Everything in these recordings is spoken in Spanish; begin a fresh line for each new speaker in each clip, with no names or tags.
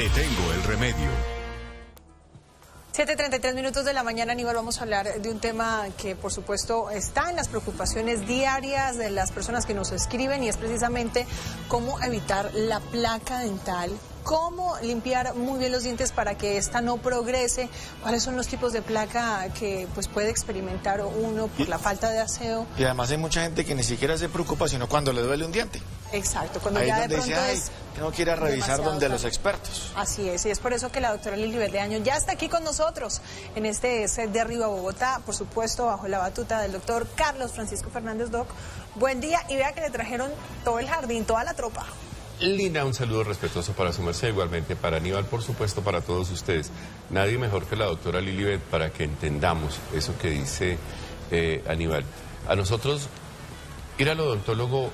Le tengo el remedio.
7:33 minutos de la mañana, Aníbal, vamos a hablar de un tema que por supuesto está en las preocupaciones diarias de las personas que nos escriben, y es precisamente cómo evitar la placa dental, cómo limpiar muy bien los dientes para que esta no progrese, cuáles son los tipos de placa que pues puede experimentar uno por la falta de aseo.
Y además hay mucha gente que ni siquiera se preocupa sino cuando le duele un diente.
Exacto, cuando
ahí
ya
donde
de pronto
dice, tengo que ir a revisar donde los expertos.
Así es, y es por eso que la doctora Lilibet Leaño ya está aquí con nosotros en este set de Arriba Bogotá, por supuesto bajo la batuta del doctor Carlos Francisco Fernández. Doc, buen día, y vea que le trajeron todo el jardín, toda la tropa.
Lina, un saludo respetuoso para su merced, igualmente para Aníbal, por supuesto, para todos ustedes. Nadie mejor que la doctora Lilibet para que entendamos eso que dice Aníbal. A nosotros, ir al odontólogo,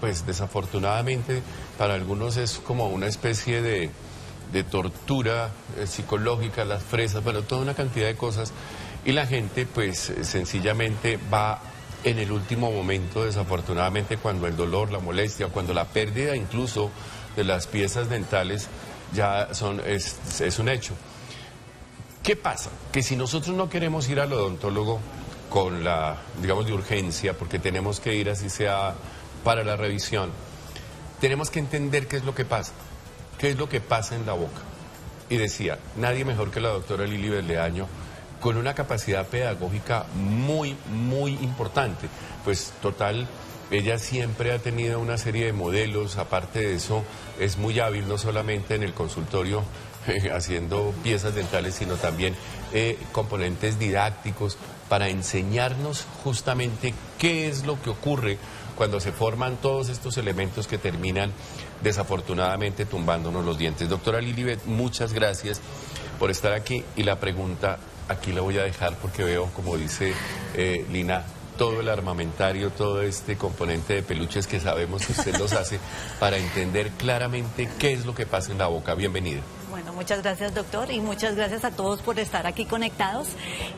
pues desafortunadamente para algunos es como una especie de tortura psicológica, las fresas, bueno, toda una cantidad de cosas, y la gente pues sencillamente va en el último momento, desafortunadamente, cuando el dolor, la molestia, cuando la pérdida incluso de las piezas dentales ya es un hecho. ¿Qué pasa? Que si nosotros no queremos ir al odontólogo con la, digamos, de urgencia, porque tenemos que ir así sea para la revisión, tenemos que entender qué es lo que pasa, qué es lo que pasa en la boca. Y decía, nadie mejor que la doctora Lilibet Leaño, con una capacidad pedagógica muy, muy importante. Pues total, ella siempre ha tenido una serie de modelos, aparte de eso, es muy hábil no solamente en el consultorio haciendo piezas dentales, sino también componentes didácticos para enseñarnos justamente qué es lo que ocurre cuando se forman todos estos elementos que terminan desafortunadamente tumbándonos los dientes. Doctora Lilibet, muchas gracias por estar aquí, y la pregunta aquí la voy a dejar porque veo, como dice Lina, todo el armamentario, todo este componente de peluches que sabemos que usted los hace para entender claramente qué es lo que pasa en la boca. Bienvenida.
Bueno, muchas gracias, doctor, y muchas gracias a todos por estar aquí conectados,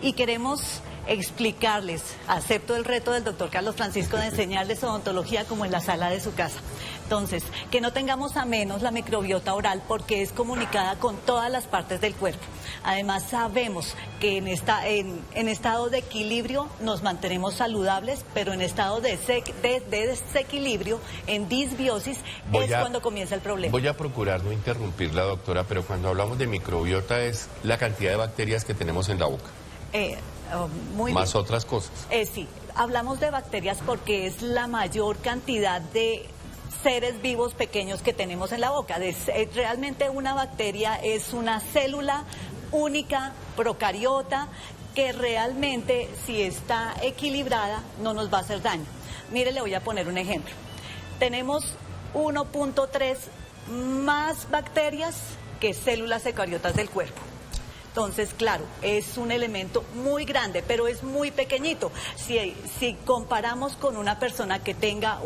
y queremos explicarles, acepto el reto del doctor Carlos Francisco de enseñarles odontología como en la sala de su casa. Entonces, que no tengamos a menos la microbiota oral, porque es comunicada con todas las partes del cuerpo. Además, sabemos que en estado de equilibrio nos mantenemos saludables, pero en estado de desequilibrio, en disbiosis, cuando comienza el problema.
Voy a procurar no interrumpirla, doctora, pero cuando hablamos de microbiota es la cantidad de bacterias que tenemos en la boca.
Muy
más
bien.
Otras cosas.
Sí, hablamos de bacterias porque es la mayor cantidad de seres vivos pequeños que tenemos en la boca. Realmente una bacteria es una célula única, procariota, que realmente, si está equilibrada, no nos va a hacer daño. Mire, le voy a poner un ejemplo. Tenemos 1.3 más bacterias que células eucariotas del cuerpo. Entonces, claro, es un elemento muy grande, pero es muy pequeñito. Si comparamos con una persona que tenga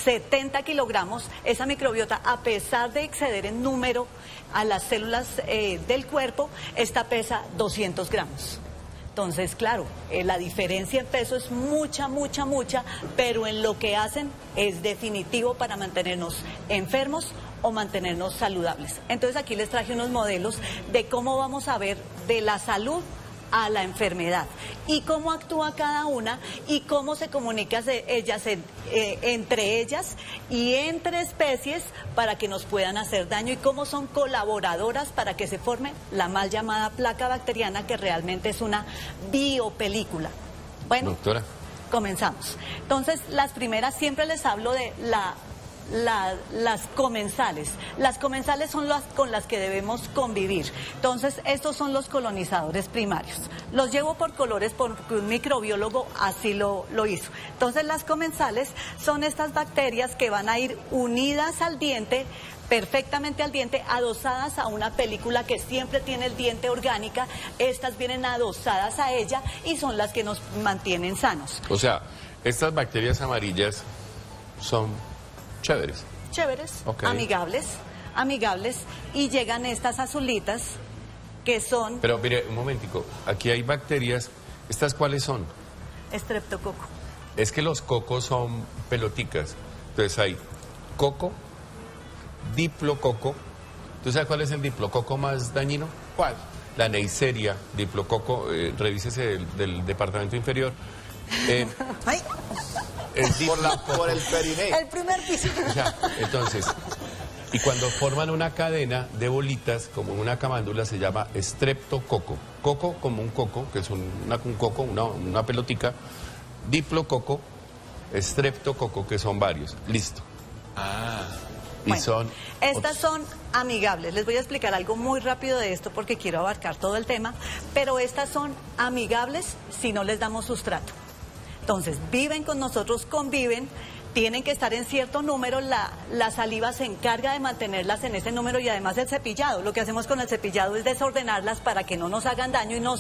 70 kilogramos, esa microbiota, a pesar de exceder en número a las células del cuerpo, esta pesa 200 gramos. Entonces, claro, la diferencia en peso es mucha, pero en lo que hacen es definitivo para mantenernos enfermos o mantenernos saludables. Entonces, aquí les traje unos modelos de cómo vamos a ver de la salud a la enfermedad, y cómo actúa cada una, y cómo se comunican ellas entre ellas y entre especies para que nos puedan hacer daño, y cómo son colaboradoras para que se forme la mal llamada placa bacteriana, que realmente es una biopelícula. Bueno,
doctora,
comenzamos. Entonces, las primeras, siempre les hablo de las comensales. Las comensales son las con las que debemos convivir. Entonces, estos son los colonizadores primarios. Los llevo por colores porque un microbiólogo así lo hizo. Entonces, las comensales son estas bacterias que van a ir unidas al diente, perfectamente al diente, adosadas a una película que siempre tiene el diente orgánica. Estas vienen adosadas a ella y son las que nos mantienen sanos.
O sea, estas bacterias amarillas son chéveres.
Okay. Amigables, y llegan estas azulitas que son...
Pero mire, un momentico, aquí hay bacterias, ¿estas cuáles son?
Estreptococo.
Es que los cocos son peloticas, entonces hay coco, diplococo ¿Tú sabes cuál es el diplococo más dañino?
¿Cuál?
La Neisseria, diplococo, revísese del departamento inferior.
Ay,
Por el perineo.
el primer piso.
Ya, entonces, y cuando forman una cadena de bolitas, como una camándula, se llama estreptococo. Coco como un coco, que es un coco, una pelotica. Diplococo, estreptococo, que son varios. Listo. Y
Bueno,
son...
estas son amigables. Les voy a explicar algo muy rápido de esto porque quiero abarcar todo el tema, pero estas son amigables si no les damos sustrato. Entonces, viven con nosotros, conviven, tienen que estar en cierto número, la saliva se encarga de mantenerlas en ese número y además el cepillado. Lo que hacemos con el cepillado es desordenarlas para que no nos hagan daño y no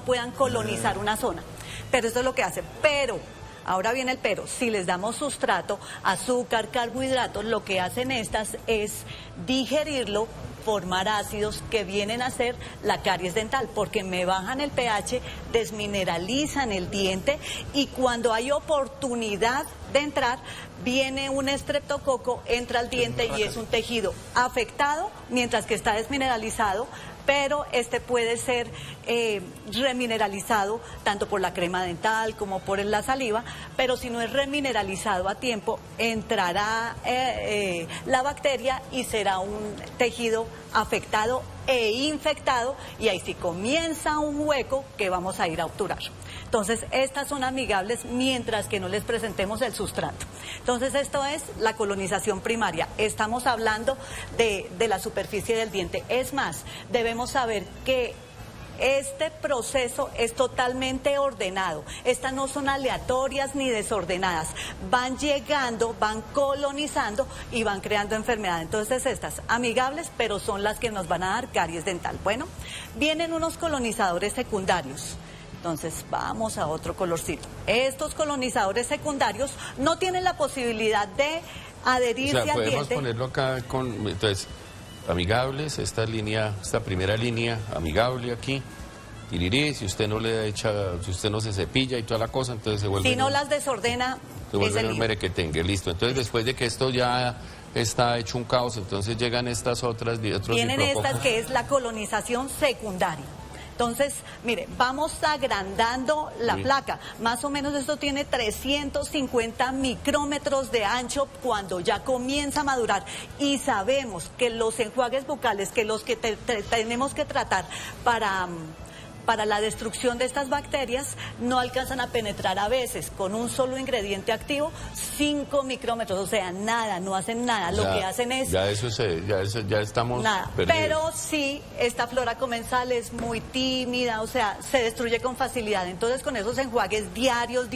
puedan colonizar una zona. Pero eso es lo que hacen. Pero... ahora viene el pero, si les damos sustrato, azúcar, carbohidratos, lo que hacen estas es digerirlo, formar ácidos que vienen a ser la caries dental, porque me bajan el pH, desmineralizan el diente y cuando hay oportunidad de entrar, viene un estreptococo, entra al diente y es un tejido afectado, mientras que está desmineralizado, pero este puede ser remineralizado tanto por la crema dental como por la saliva, pero si no es remineralizado a tiempo, entrará la bacteria y será un tejido afectado e infectado y ahí sí comienza un hueco que vamos a ir a obturar. Entonces, estas son amigables mientras que no les presentemos el sustrato. Entonces, esto es la colonización primaria. Estamos hablando de la superficie del diente. Es más, debemos saber que este proceso es totalmente ordenado. Estas no son aleatorias ni desordenadas. Van llegando, van colonizando y van creando enfermedad. Entonces estas amigables, pero son las que nos van a dar caries dental. Bueno, vienen unos colonizadores secundarios. Entonces vamos a otro colorcito. Estos colonizadores secundarios no tienen la posibilidad de adherirse al diente.
Podemos ponerlo acá con... Entonces, amigables, esta primera línea, amigable aquí, tirirí, si usted no le echa, si usted no se cepilla y toda la cosa, entonces se vuelve...
Si no las desordena,
se vuelve un merequetengue, listo. Entonces después de que esto ya está hecho un caos, entonces llegan estas otras...
Vienen estas que es la colonización secundaria. Entonces, mire, vamos agrandando la placa. Más o menos esto tiene 350 micrómetros de ancho cuando ya comienza a madurar. Y sabemos que los enjuagues bucales, que los que tenemos que tratar para la destrucción de estas bacterias, no alcanzan a penetrar a veces con un solo ingrediente activo 5 micrómetros, o sea, nada, no hacen nada, lo que hacen es...
Ya estamos
nada,
perdidos.
pero sí, esta flora comensal es muy tímida, o sea, se destruye con facilidad, entonces con esos enjuagues diarios,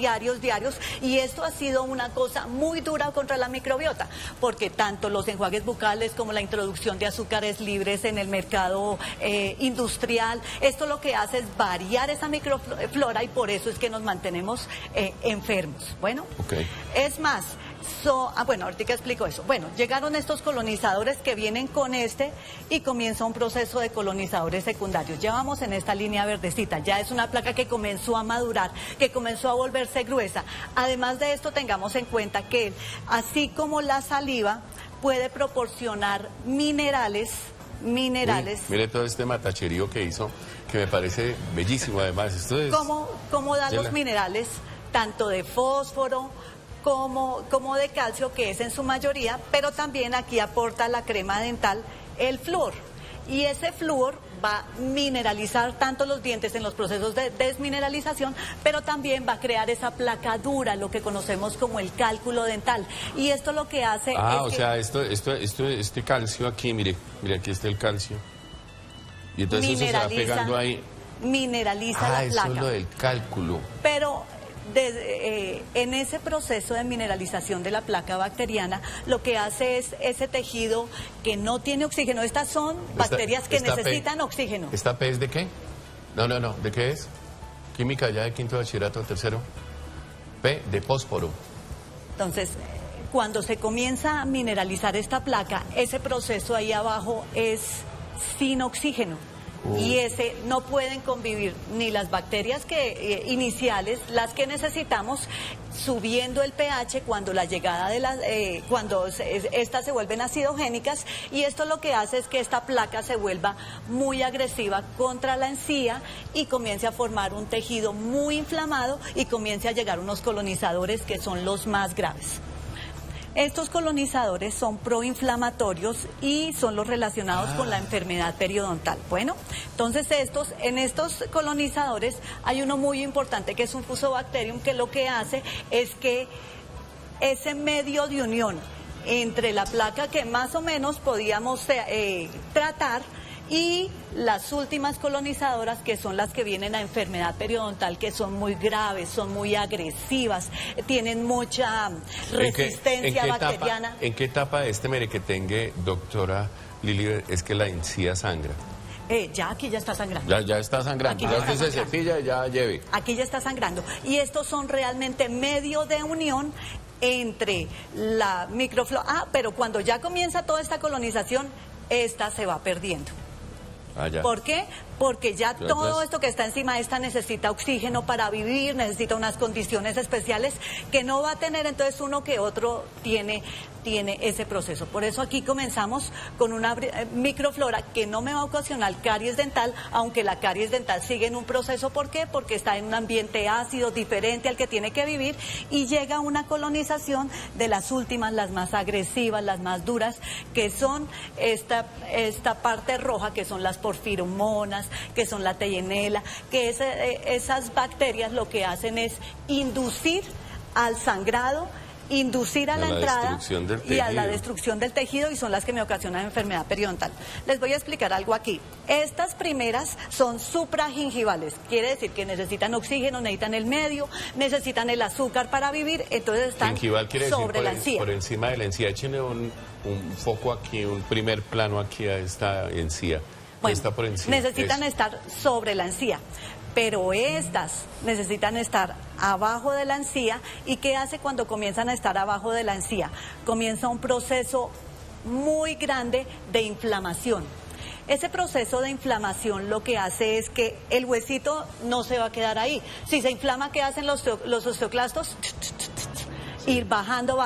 y esto ha sido una cosa muy dura contra la microbiota, porque tanto los enjuagues bucales como la introducción de azúcares libres en el mercado industrial, esto lo que hace es variar esa microflora y por eso es que nos mantenemos enfermos. Bueno, es más, bueno, ahorita explico eso. Bueno, llegaron estos colonizadores que vienen con y comienza un proceso de colonizadores secundarios. Ya vamos en esta línea verdecita, ya es una placa que comenzó a madurar, que comenzó a volverse gruesa. Además de esto, tengamos en cuenta que así como la saliva puede proporcionar minerales.
Mire todo este matacherío que hizo, que me parece bellísimo además. Esto es...
¿Cómo da los minerales? Tanto de fósforo como de calcio, que es en su mayoría, pero también aquí aporta la crema dental el flúor. Y ese flúor va a mineralizar tanto los dientes en los procesos de desmineralización, pero también va a crear esa placa dura, lo que conocemos como el cálculo dental. Y esto lo que hace
este calcio aquí, mire, aquí está el calcio. Y entonces eso se va pegando ahí.
Mineraliza la placa.
Eso es lo del cálculo.
Pero en ese proceso de mineralización de la placa bacteriana, lo que hace es ese tejido que no tiene oxígeno. Estas son bacterias que necesitan oxígeno.
¿Esta P es de qué? No, ¿de qué es? Química ya de quinto bachillerato, tercero. P de fósforo.
Entonces, cuando se comienza a mineralizar esta placa, ese proceso ahí abajo es sin oxígeno. Y ese no pueden convivir ni las bacterias iniciales, las que necesitamos, subiendo el pH cuando la llegada de cuando estas se vuelven acidogénicas, y esto lo que hace es que esta placa se vuelva muy agresiva contra la encía y comience a formar un tejido muy inflamado y comience a llegar unos colonizadores que son los más graves. Estos colonizadores son proinflamatorios y son los relacionados con la enfermedad periodontal. Bueno, entonces en estos colonizadores hay uno muy importante que es un Fusobacterium, que lo que hace es que ese medio de unión entre la placa que más o menos podíamos tratar y las últimas colonizadoras, que son las que vienen a enfermedad periodontal, que son muy graves, son muy agresivas, tienen mucha resistencia bacteriana.
¿En qué etapa de este merequetengue, doctora Lili, es que la encía sangra?
Ya aquí ya está sangrando.
Ya está sangrando.
Aquí ya está
se cepilla, ya lleve.
Aquí ya está sangrando. Y estos son realmente medio de unión entre la microflora. Pero cuando ya comienza toda esta colonización, esta se va perdiendo. ¿Por qué? Porque ya todo esto que está encima de esta necesita oxígeno para vivir, necesita unas condiciones especiales que no va a tener, entonces uno que otro tiene ese proceso. Por eso aquí comenzamos con una microflora que no me va a ocasionar caries dental, aunque la caries dental sigue en un proceso. ¿Por qué? Porque está en un ambiente ácido diferente al que tiene que vivir, y llega una colonización de las últimas, las más agresivas, las más duras, que son esta parte roja, que son las porfiromonas, que son la Teyenela, que esas bacterias lo que hacen es inducir al sangrado, inducir a la entrada y a la destrucción del tejido, y son las que me ocasionan enfermedad periodontal. Les voy a explicar algo aquí. Estas primeras son supragingivales, quiere decir que necesitan oxígeno, necesitan el medio, necesitan el azúcar para vivir, entonces están sobre la encía.
Por encima de la encía. Échenle un foco aquí, un primer plano aquí a esta encía.
Bueno,
está por encima.
Necesitan estar sobre la encía, pero estas necesitan estar abajo de la encía. ¿Y qué hace cuando comienzan a estar abajo de la encía? Comienza un proceso muy grande de inflamación. Ese proceso de inflamación lo que hace es que el huesito no se va a quedar ahí. Si se inflama, ¿qué hacen los osteoclastos? Ir bajando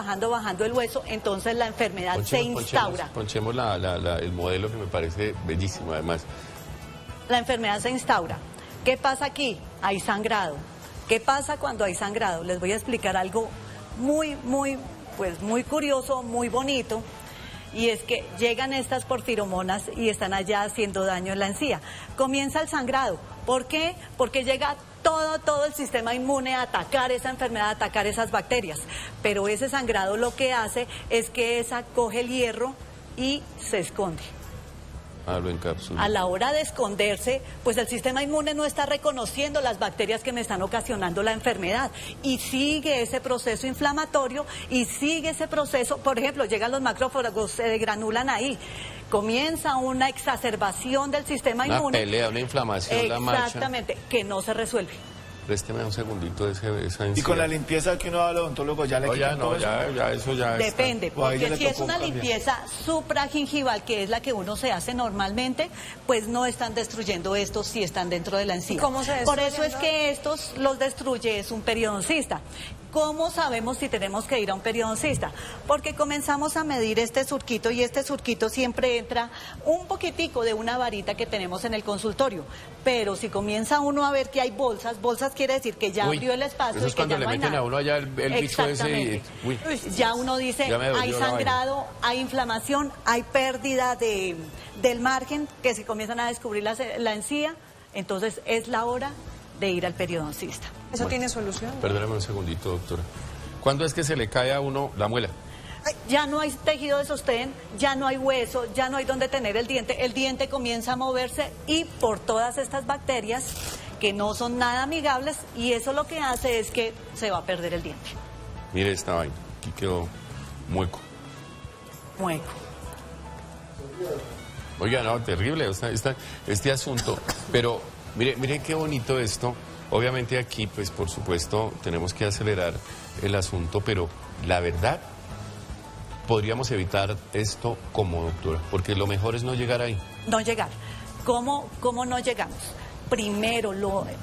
el hueso, entonces la enfermedad se instaura.
Ponchemos el modelo, que me parece bellísimo además.
La enfermedad se instaura. ¿Qué pasa aquí? Hay sangrado. ¿Qué pasa cuando hay sangrado? Les voy a explicar algo muy curioso, muy bonito, y es que llegan estas porfiromonas y están allá haciendo daño en la encía. Comienza el sangrado. ¿Por qué? Porque llega todo el sistema inmune a atacar esa enfermedad, a atacar esas bacterias. Pero ese sangrado lo que hace es que esa coge el hierro y se esconde.
Lo encapsula.
A la hora de esconderse, pues el sistema inmune no está reconociendo las bacterias que me están ocasionando la enfermedad, y sigue ese proceso inflamatorio, y sigue ese proceso. Por ejemplo, llegan los macrófagos, se granulan ahí, comienza una exacerbación del sistema inmune.
Una pelea, una inflamación, la marcha.
Exactamente, que no se resuelve.
Présteme un segundito de esa encía.
Y con la limpieza que uno va al odontólogo, ya le quitan todo eso.
Eso ya
depende,
está.
porque si es una limpieza supragingival, que es la que uno se hace normalmente, pues no están destruyendo estos si están dentro de la encía.
¿Cómo se destruyen?
Por eso es que estos los destruye es un periodoncista. ¿Cómo sabemos si tenemos que ir a un periodoncista? Porque comenzamos a medir este surquito, y este surquito siempre entra un poquitico de una varita que tenemos en el consultorio. Pero si comienza uno a ver que hay bolsas quiere decir que ya abrió el espacio.
Eso es
y que
cuando
ya
le
no hay
meten
nada.
a uno allá el bicho ese.
Ya uno dice, hay sangrado, hay inflamación, hay pérdida del margen, que se comienzan a descubrir la encía. Entonces es la hora de ir al periodoncista.
¿Eso tiene solución?
Perdóname un segundito, doctora. ¿Cuándo es que se le cae a uno la muela?
Ya no hay tejido de sostén, ya no hay hueso, ya no hay donde tener el diente comienza a moverse, y por todas estas bacterias que no son nada amigables, y eso lo que hace es que se va a perder el diente.
Mire esta vaina, aquí quedó mueco. Oiga, no, terrible este asunto, pero mire qué bonito esto. Obviamente aquí, pues por supuesto, tenemos que acelerar el asunto, pero la verdad, podríamos evitar esto como doctora, porque lo mejor es no llegar ahí.
No llegar. ¿Cómo no llegamos? Primero,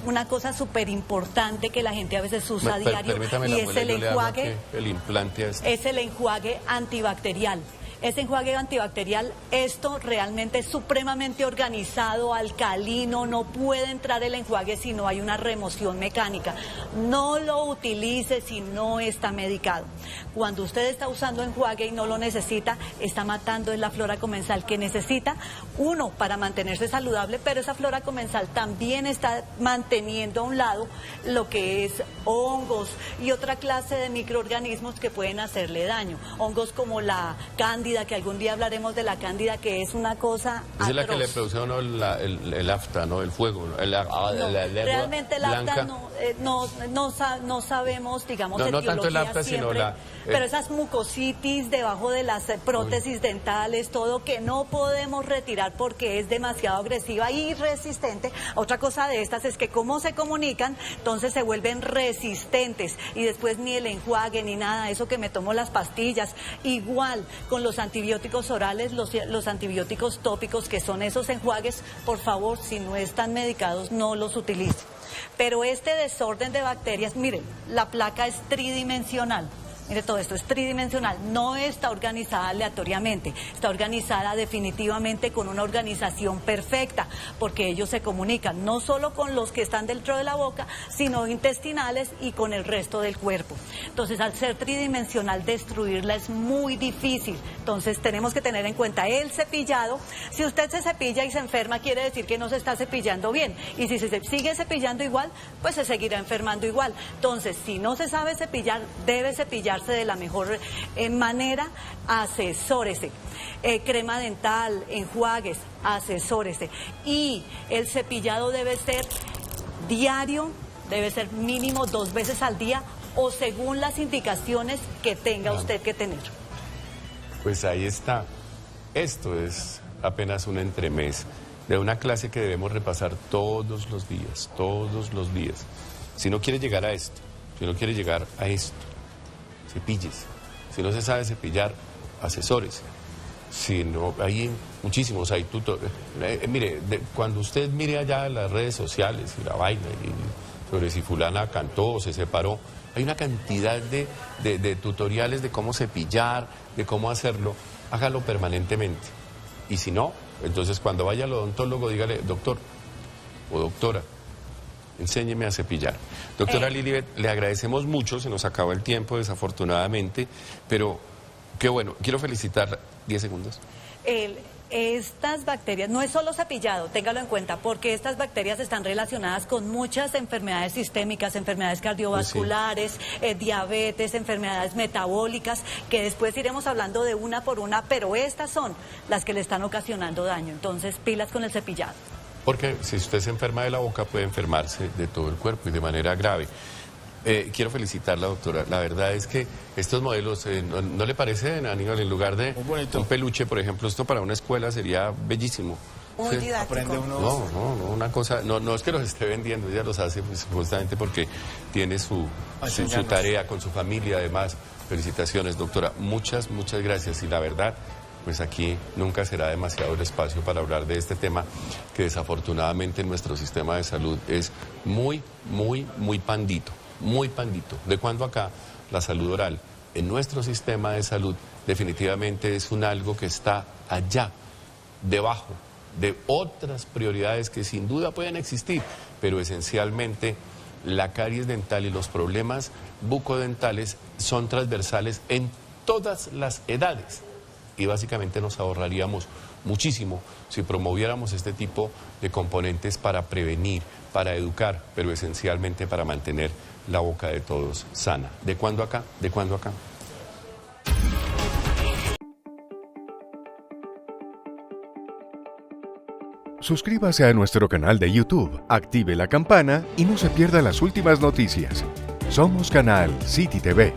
una cosa súper importante que la gente a veces usa a diario y es el enjuague.
El implante
es el enjuague antibacterial. Ese enjuague antibacterial, esto realmente es supremamente organizado, alcalino, no puede entrar el enjuague si no hay una remoción mecánica. No lo utilice si no está medicado. Cuando usted está usando enjuague y no lo necesita, está matando la flora comensal que necesita, uno, para mantenerse saludable, pero esa flora comensal también está manteniendo a un lado lo que es hongos y otra clase de microorganismos que pueden hacerle daño. Hongos como la cándida, que algún día hablaremos de la cándida, que es una cosa atroz.
Es la que le produce a uno el afta, ¿no? El fuego, ¿no?
Realmente el afta no sabemos, digamos,
no tanto el afta,
siempre,
sino
pero esas mucositis debajo de las prótesis dentales, todo que no podemos retirar porque es demasiado agresiva y resistente. Otra cosa de estas es que como se comunican, entonces se vuelven resistentes y después ni el enjuague ni nada, eso que me tomo las pastillas, igual con los antibióticos orales, los antibióticos tópicos, que son esos enjuagues, por favor, si no están medicados, no los utilicen. Pero este desorden de bacterias, miren, la placa es tridimensional. Mire, todo esto es tridimensional, no está organizada aleatoriamente, está organizada definitivamente con una organización perfecta, porque ellos se comunican no solo con los que están dentro de la boca, sino intestinales y con el resto del cuerpo. Entonces, al ser tridimensional, destruirla es muy difícil. Entonces, tenemos que tener en cuenta el cepillado. Si usted se cepilla y se enferma, quiere decir que no se está cepillando bien. Y si se sigue cepillando igual, pues se seguirá enfermando igual. Entonces, si no se sabe cepillar, debe cepillar de la mejor manera, asesórese. Crema dental, enjuagues, asesórese. Y el cepillado debe ser diario, debe ser mínimo 2 veces al día o según las indicaciones que tenga usted que tener.
Pues ahí está. Esto es apenas un entremés de una clase que debemos repasar todos los días, todos los días. Si no quiere llegar a esto, si no quiere llegar a esto, cepilles. Si no se sabe cepillar, asesores. Si no, hay muchísimos, hay tutores. Mire, cuando usted mire allá las redes sociales y la vaina, y sobre si fulana cantó o se separó, hay una cantidad de tutoriales de cómo cepillar, de cómo hacerlo. Hágalo permanentemente. Y si no, entonces cuando vaya al odontólogo, dígale, doctor o doctora, enséñeme a cepillar. Doctora Lilibet, le agradecemos mucho, se nos acabó el tiempo desafortunadamente, pero qué bueno, quiero felicitarla. 10 segundos.
Estas bacterias, no es solo cepillado, téngalo en cuenta, porque estas bacterias están relacionadas con muchas enfermedades sistémicas, enfermedades cardiovasculares, diabetes, enfermedades metabólicas, que después iremos hablando de una por una, pero estas son las que le están ocasionando daño. Entonces, pilas con el cepillado.
Porque si usted se enferma de la boca, puede enfermarse de todo el cuerpo y de manera grave. Quiero felicitarla, doctora. La verdad es que estos modelos, ¿no le parecen, Aníbal? En lugar de un peluche, por ejemplo, esto para una escuela sería bellísimo.
Muy didáctico.
No, una cosa, no es que los esté vendiendo, ella los hace pues, justamente porque tiene su tarea con su familia, además. Felicitaciones, doctora. Muchas gracias. Y la verdad, pues aquí nunca será demasiado el espacio para hablar de este tema que desafortunadamente en nuestro sistema de salud es muy pandito. Muy pandito. De cuando acá la salud oral en nuestro sistema de salud definitivamente es un algo que está allá, debajo de otras prioridades que sin duda pueden existir, pero esencialmente la caries dental y los problemas bucodentales son transversales en todas las edades y básicamente nos ahorraríamos muchísimo si promoviéramos este tipo de componentes para prevenir, para educar, pero esencialmente para mantener la boca de todos sana. ¿De cuándo acá? ¿De cuándo acá?
Suscríbase a nuestro canal de YouTube, active la campana y no se pierda las últimas noticias. Somos Canal City TV.